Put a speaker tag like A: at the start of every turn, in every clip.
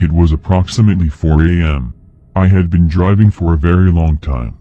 A: It was approximately 4 a.m. I had been driving for a very long time.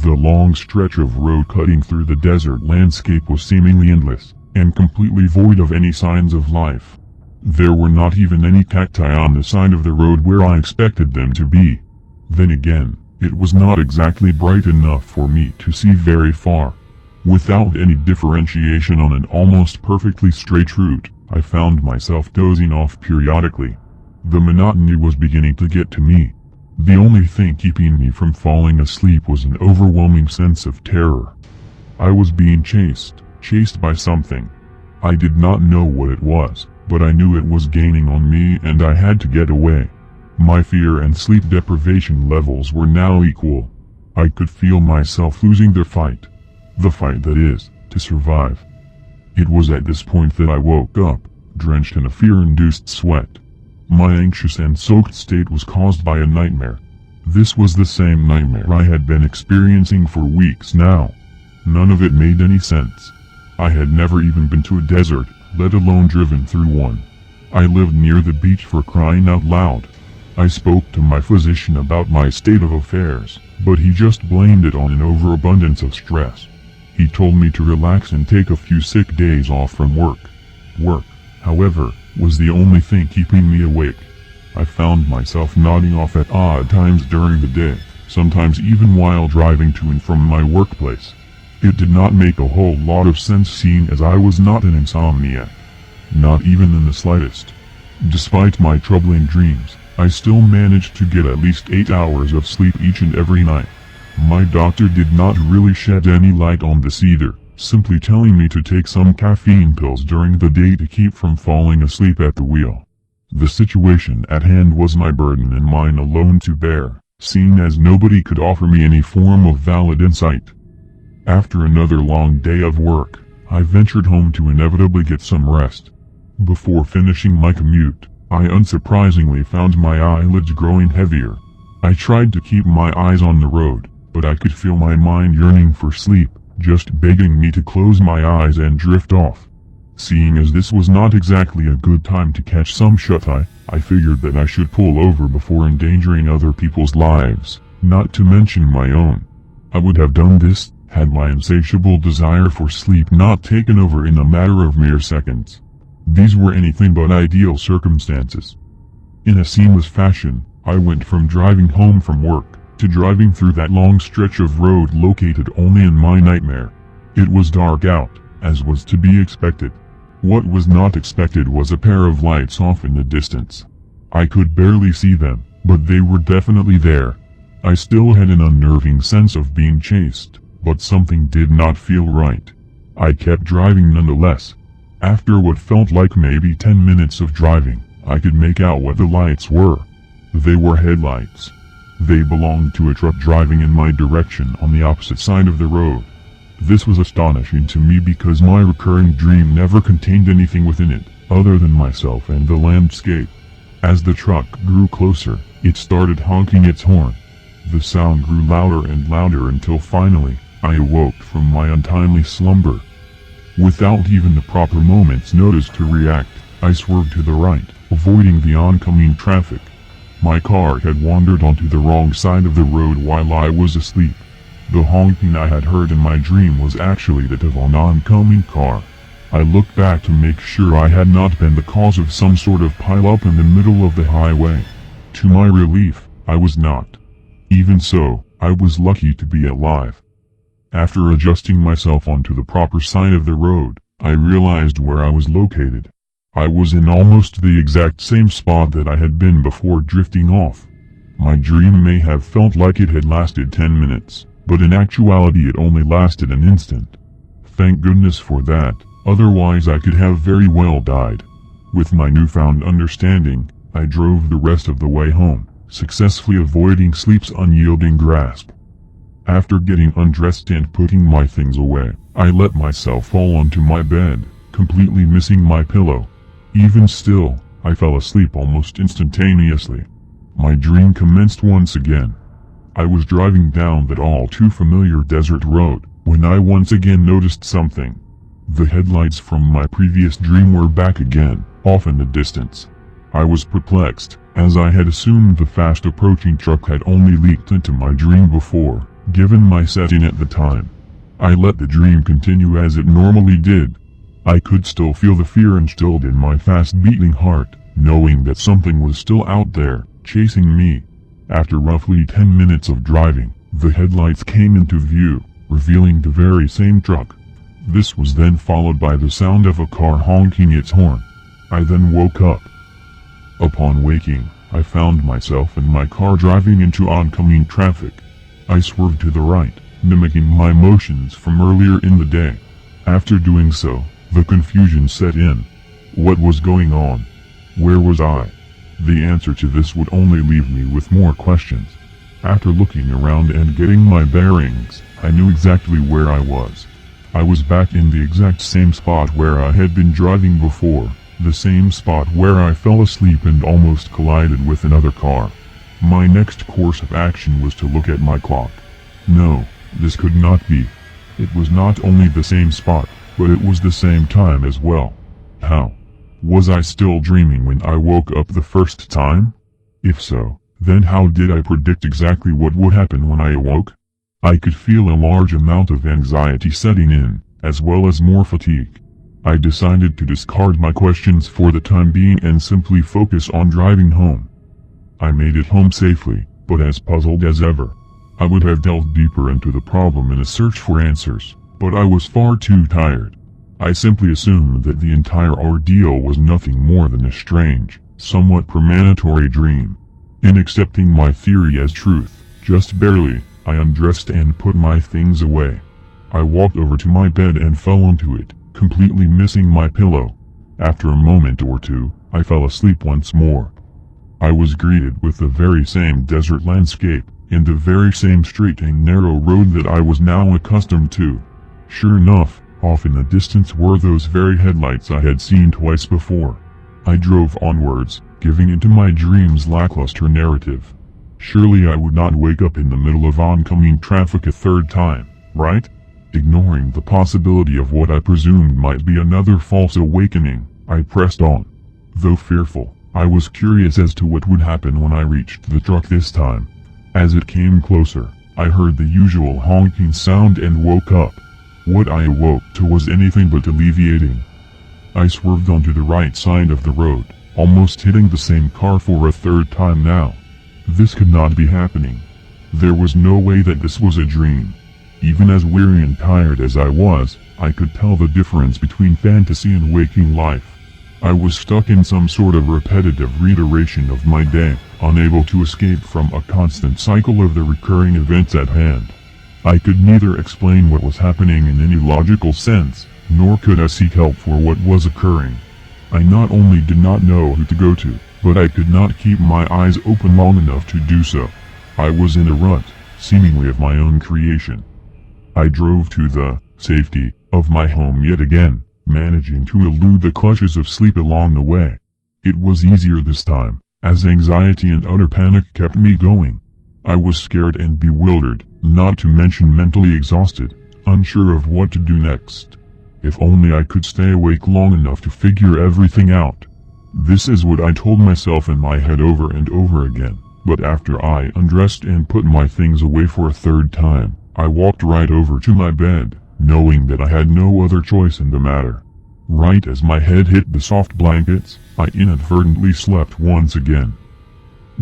A: The long stretch of road cutting through the desert landscape was seemingly endless, and completely void of any signs of life. There were not even any cacti on the side of the road where I expected them to be. Then again, it was not exactly bright enough for me to see very far. Without any differentiation on an almost perfectly straight route, I found myself dozing off periodically. The monotony was beginning to get to me. The only thing keeping me from falling asleep was an overwhelming sense of terror. I was being chased by something. I did not know what it was, but I knew it was gaining on me and I had to get away. My fear and sleep deprivation levels were now equal. I could feel myself losing the fight. The fight that is, to survive. It was at this point that I woke up, drenched in a fear-induced sweat. My anxious and soaked state was caused by a nightmare. This was the same nightmare I had been experiencing for weeks now. None of it made any sense. I had never even been to a desert, let alone driven through one. I lived near the beach, for crying out loud. I spoke to my physician about my state of affairs, but he just blamed it on an overabundance of stress. He told me to relax and take a few sick days off from work. Work, however, was the only thing keeping me awake. I found myself nodding off at odd times during the day, sometimes even while driving to and from my workplace. It did not make a whole lot of sense, seeing as I was not an insomniac. Not even in the slightest. Despite my troubling dreams, I still managed to get at least 8 hours of sleep each and every night. My doctor did not really shed any light on this either, simply telling me to take some caffeine pills during the day to keep from falling asleep at the wheel. The situation at hand was my burden and mine alone to bear, seeing as nobody could offer me any form of valid insight. After another long day of work, I ventured home to inevitably get some rest. Before finishing my commute, I unsurprisingly found my eyelids growing heavier. I tried to keep my eyes on the road, but I could feel my mind yearning for sleep, just begging me to close my eyes and drift off. Seeing as this was not exactly a good time to catch some shut-eye, I figured that I should pull over before endangering other people's lives, not to mention my own. I would have done this, had my insatiable desire for sleep not taken over in a matter of mere seconds. These were anything but ideal circumstances. In a seamless fashion, I went from driving home from work to driving through that long stretch of road located only in my nightmare. It was dark out, as was to be expected. What was not expected was a pair of lights off in the distance. I could barely see them, but they were definitely there. I still had an unnerving sense of being chased, but something did not feel right. I kept driving nonetheless. After what felt like maybe 10 minutes of driving, I could make out what the lights were. They were headlights. They belonged to a truck driving in my direction on the opposite side of the road. This was astonishing to me because my recurring dream never contained anything within it, other than myself and the landscape. As the truck grew closer, it started honking its horn. The sound grew louder and louder until finally, I awoke from my untimely slumber. Without even the proper moment's notice to react, I swerved to the right, avoiding the oncoming traffic. My car had wandered onto the wrong side of the road while I was asleep. The honking I had heard in my dream was actually that of an oncoming car. I looked back to make sure I had not been the cause of some sort of pile-up in the middle of the highway. To my relief, I was not. Even so, I was lucky to be alive. After adjusting myself onto the proper side of the road, I realized where I was located. I was in almost the exact same spot that I had been before drifting off. My dream may have felt like it had lasted 10 minutes, but in actuality it only lasted an instant. Thank goodness for that, otherwise I could have very well died. With my newfound understanding, I drove the rest of the way home, successfully avoiding sleep's unyielding grasp. After getting undressed and putting my things away, I let myself fall onto my bed, completely missing my pillow. Even still, I fell asleep almost instantaneously. My dream commenced once again. I was driving down that all too familiar desert road, when I once again noticed something. The headlights from my previous dream were back again, off in the distance. I was perplexed, as I had assumed the fast approaching truck had only leaked into my dream before, given my setting at the time. I let the dream continue as it normally did. I could still feel the fear instilled in my fast-beating heart, knowing that something was still out there, chasing me. After roughly 10 minutes of driving, the headlights came into view, revealing the very same truck. This was then followed by the sound of a car honking its horn. I then woke up. Upon waking, I found myself in my car driving into oncoming traffic. I swerved to the right, mimicking my motions from earlier in the day. After doing so, the confusion set in. What was going on? Where was I? The answer to this would only leave me with more questions. After looking around and getting my bearings, I knew exactly where I was. I was back in the exact same spot where I had been driving before, the same spot where I fell asleep and almost collided with another car. My next course of action was to look at my clock. No, this could not be. It was not only the same spot, but it was the same time as well. How? Was I still dreaming when I woke up the first time? If so, then how did I predict exactly what would happen when I awoke? I could feel a large amount of anxiety setting in, as well as more fatigue. I decided to discard my questions for the time being and simply focus on driving home. I made it home safely, but as puzzled as ever. I would have delved deeper into the problem in a search for answers, but I was far too tired. I simply assumed that the entire ordeal was nothing more than a strange, somewhat premonitory dream. In accepting my theory as truth, just barely, I undressed and put my things away. I walked over to my bed and fell onto it, completely missing my pillow. After a moment or two, I fell asleep once more. I was greeted with the very same desert landscape, and the very same straight and narrow road that I was now accustomed to. Sure enough, off in the distance were those very headlights I had seen twice before. I drove onwards, giving into my dream's lackluster narrative. Surely I would not wake up in the middle of oncoming traffic a third time, right? Ignoring the possibility of what I presumed might be another false awakening, I pressed on. Though fearful, I was curious as to what would happen when I reached the truck this time. As it came closer, I heard the usual honking sound and woke up. What I awoke to was anything but alleviating. I swerved onto the right side of the road, almost hitting the same car for a third time now. This could not be happening. There was no way that this was a dream. Even as weary and tired as I was, I could tell the difference between fantasy and waking life. I was stuck in some sort of repetitive reiteration of my day, unable to escape from a constant cycle of the recurring events at hand. I could neither explain what was happening in any logical sense, nor could I seek help for what was occurring. I not only did not know who to go to, but I could not keep my eyes open long enough to do so. I was in a rut, seemingly of my own creation. I drove to the safety of my home yet again, managing to elude the clutches of sleep along the way. It was easier this time, as anxiety and utter panic kept me going. I was scared and bewildered, not to mention mentally exhausted, unsure of what to do next. If only I could stay awake long enough to figure everything out. This is what I told myself in my head over and over again, but after I undressed and put my things away for a third time, I walked right over to my bed, knowing that I had no other choice in the matter. Right as my head hit the soft blankets, I inadvertently slept once again.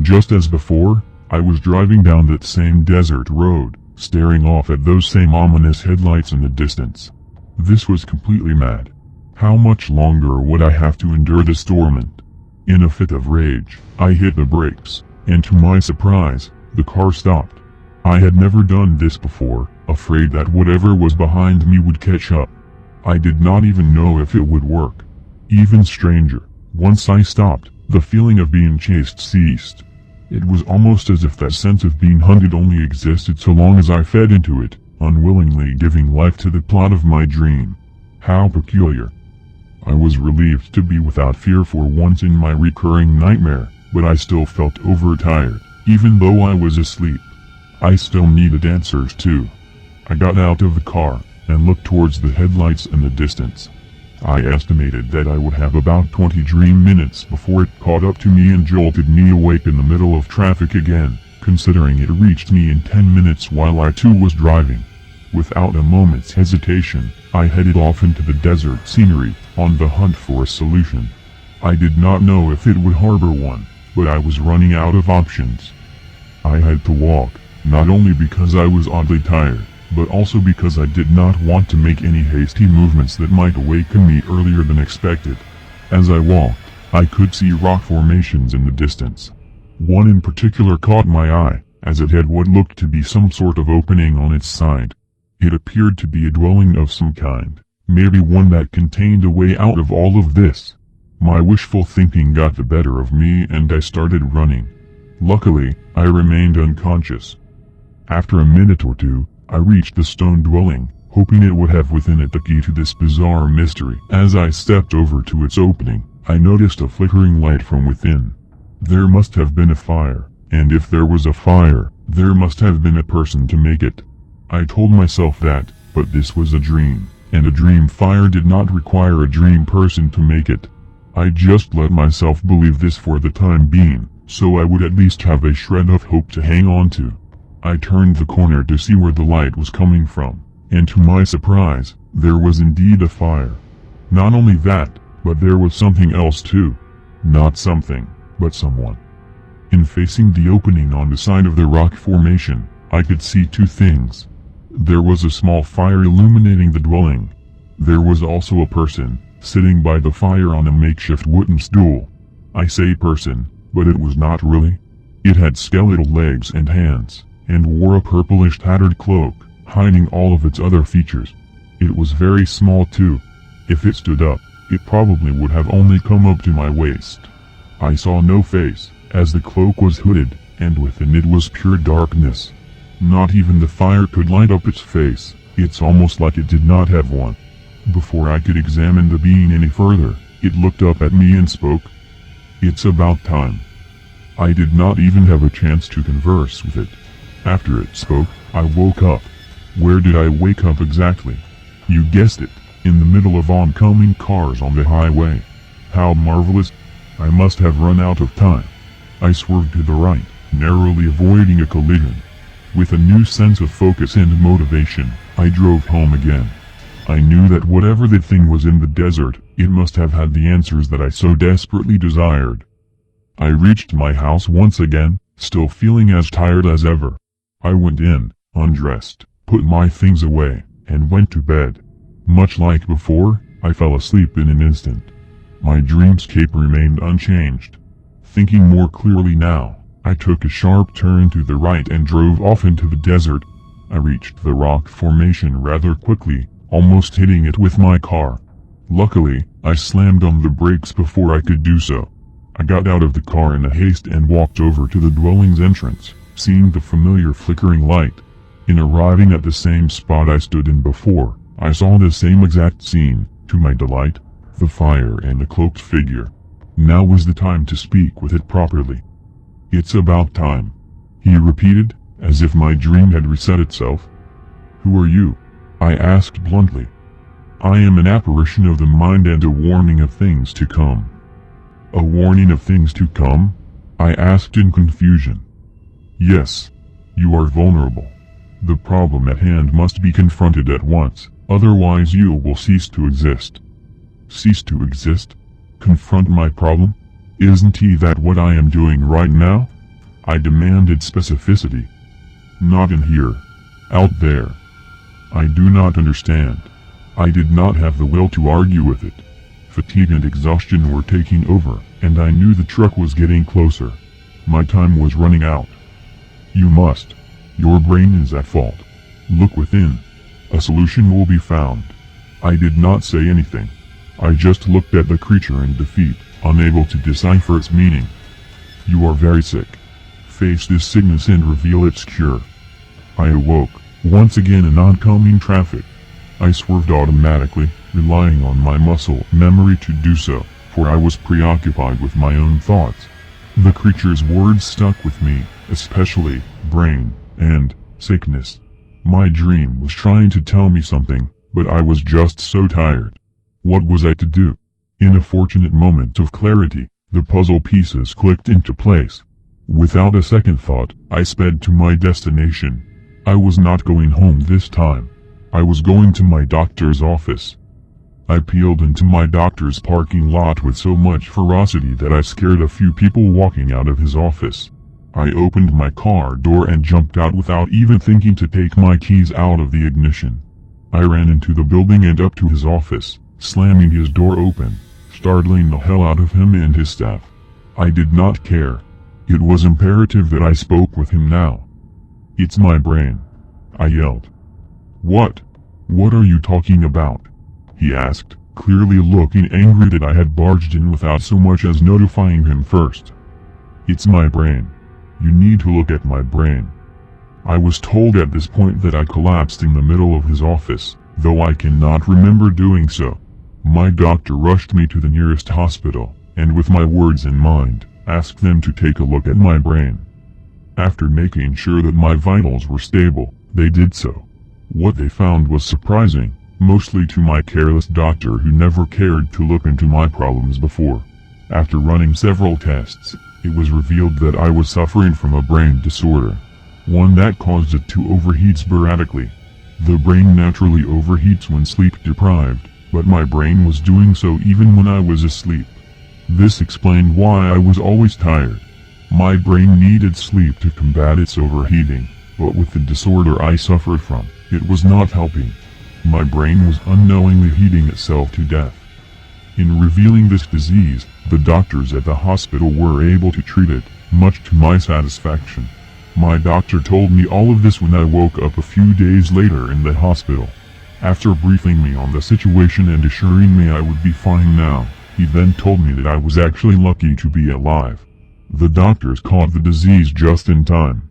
A: Just as before, I was driving down that same desert road, staring off at those same ominous headlights in the distance. This was completely mad. How much longer would I have to endure this torment? In a fit of rage, I hit the brakes, and to my surprise, the car stopped. I had never done this before, afraid that whatever was behind me would catch up. I did not even know if it would work. Even stranger, once I stopped, the feeling of being chased ceased. It was almost as if that sense of being hunted only existed so long as I fed into it, unwillingly giving life to the plot of my dream. How peculiar. I was relieved to be without fear for once in my recurring nightmare, but I still felt overtired, even though I was asleep. I still needed answers too. I got out of the car, and looked towards the headlights in the distance. I estimated that I would have about 20 dream minutes before it caught up to me and jolted me awake in the middle of traffic again, considering it reached me in 10 minutes while I too was driving. Without a moment's hesitation, I headed off into the desert scenery, on the hunt for a solution. I did not know if it would harbor one, but I was running out of options. I had to walk, not only because I was oddly tired, but also because I did not want to make any hasty movements that might awaken me earlier than expected. As I walked, I could see rock formations in the distance. One in particular caught my eye, as it had what looked to be some sort of opening on its side. It appeared to be a dwelling of some kind, maybe one that contained a way out of all of this. My wishful thinking got the better of me and I started running. Luckily, I remained unconscious. After a minute or two, I reached the stone dwelling, hoping it would have within it the key to this bizarre mystery. As I stepped over to its opening, I noticed a flickering light from within. There must have been a fire, and if there was a fire, there must have been a person to make it. I told myself that, but this was a dream, and a dream fire did not require a dream person to make it. I just let myself believe this for the time being, so I would at least have a shred of hope to hang on to. I turned the corner to see where the light was coming from, and to my surprise, there was indeed a fire. Not only that, but there was something else too. Not something, but someone. In facing the opening on the side of the rock formation, I could see two things. There was a small fire illuminating the dwelling. There was also a person, sitting by the fire on a makeshift wooden stool. I say person, but it was not really. It had skeletal legs and hands, and wore a purplish tattered cloak, hiding all of its other features. It was very small too. If it stood up, it probably would have only come up to my waist. I saw no face, as the cloak was hooded, and within it was pure darkness. Not even the fire could light up its face. It's almost like it did not have one. Before I could examine the being any further, it looked up at me and spoke. "It's about time." I did not even have a chance to converse with it. After it spoke, I woke up. Where did I wake up exactly? You guessed it, in the middle of oncoming cars on the highway. How marvelous! I must have run out of time. I swerved to the right, narrowly avoiding a collision. With a new sense of focus and motivation, I drove home again. I knew that whatever the thing was in the desert, it must have had the answers that I so desperately desired. I reached my house once again, still feeling as tired as ever. I went in, undressed, put my things away, and went to bed. Much like before, I fell asleep in an instant. My dreamscape remained unchanged. Thinking more clearly now, I took a sharp turn to the right and drove off into the desert. I reached the rock formation rather quickly, almost hitting it with my car. Luckily, I slammed on the brakes before I could do so. I got out of the car in a haste and walked over to the dwelling's entrance, seeing the familiar flickering light. In arriving at the same spot I stood in before, I saw the same exact scene. To my delight, the fire and the cloaked figure. Now was the time to speak with it properly. "It's about time," he repeated, as if my dream had reset itself. "Who are you?" I asked bluntly. "I am an apparition of the mind and a warning of things to come." "A warning of things to come?" I asked in confusion. "Yes. You are vulnerable. The problem at hand must be confronted at once, otherwise you will cease to exist." "Cease to exist? Confront my problem? Isn't that what I am doing right now?" I demanded specificity. "Not in here. Out there." I do not understand. I did not have the will to argue with it. Fatigue and exhaustion were taking over, and I knew the truck was getting closer. My time was running out. "You must. Your brain is at fault. Look within. A solution will be found." I did not say anything. I just looked at the creature in defeat, unable to decipher its meaning. "You are very sick. Face this sickness and reveal its cure." I awoke, once again in oncoming traffic. I swerved automatically, relying on my muscle memory to do so, for I was preoccupied with my own thoughts. The creature's words stuck with me, especially brain and sickness. My dream was trying to tell me something, but I was just so tired. What was I to do? In a fortunate moment of clarity, the puzzle pieces clicked into place. Without a second thought, I sped to my destination. I was not going home this time. I was going to my doctor's office. I peeled into my doctor's parking lot with so much ferocity that I scared a few people walking out of his office. I opened my car door and jumped out without even thinking to take my keys out of the ignition. I ran into the building and up to his office, slamming his door open, startling the hell out of him and his staff. I did not care. It was imperative that I spoke with him now. "It's my brain," I yelled. "What? What are you talking about?" he asked, clearly looking angry that I had barged in without so much as notifying him first. "It's my brain. You need to look at my brain." I was told at this point that I collapsed in the middle of his office, though I cannot remember doing so. My doctor rushed me to the nearest hospital, and with my words in mind, asked them to take a look at my brain. After making sure that my vitals were stable, they did so. What they found was surprising, mostly to my careless doctor who never cared to look into my problems before. After running several tests, it was revealed that I was suffering from a brain disorder, one that caused it to overheat sporadically. The brain naturally overheats when sleep deprived, but my brain was doing so even when I was asleep. This explained why I was always tired. My brain needed sleep to combat its overheating, but with the disorder I suffered from, it was not helping. My brain was unknowingly heating itself to death. In revealing this disease, the doctors at the hospital were able to treat it, much to my satisfaction. My doctor told me all of this when I woke up a few days later in the hospital. After briefing me on the situation and assuring me I would be fine now, he then told me that I was actually lucky to be alive. The doctors caught the disease just in time.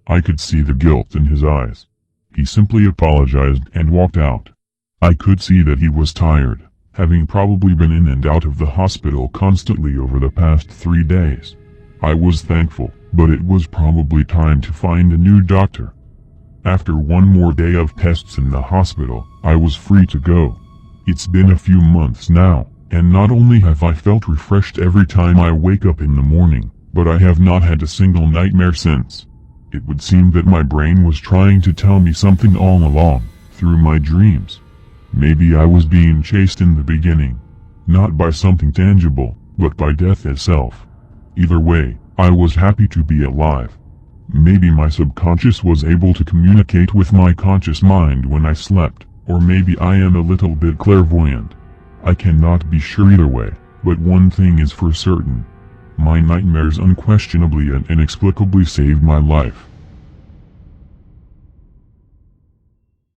A: I could see the guilt in his eyes. He simply apologized and walked out. I could see that he was tired, having probably been in and out of the hospital constantly over the past 3 days. I was thankful, but it was probably time to find a new doctor. After one more day of tests in the hospital, I was free to go. It's been a few months now, and not only have I felt refreshed every time I wake up in the morning, but I have not had a single nightmare since. It would seem that my brain was trying to tell me something all along, through my dreams. Maybe I was being chased in the beginning, not by something tangible, but by death itself. Either way, I was happy to be alive. Maybe my subconscious was able to communicate with my conscious mind when I slept, or maybe I am a little bit clairvoyant. I cannot be sure either way, but one thing is for certain. My nightmares unquestionably and inexplicably saved my life.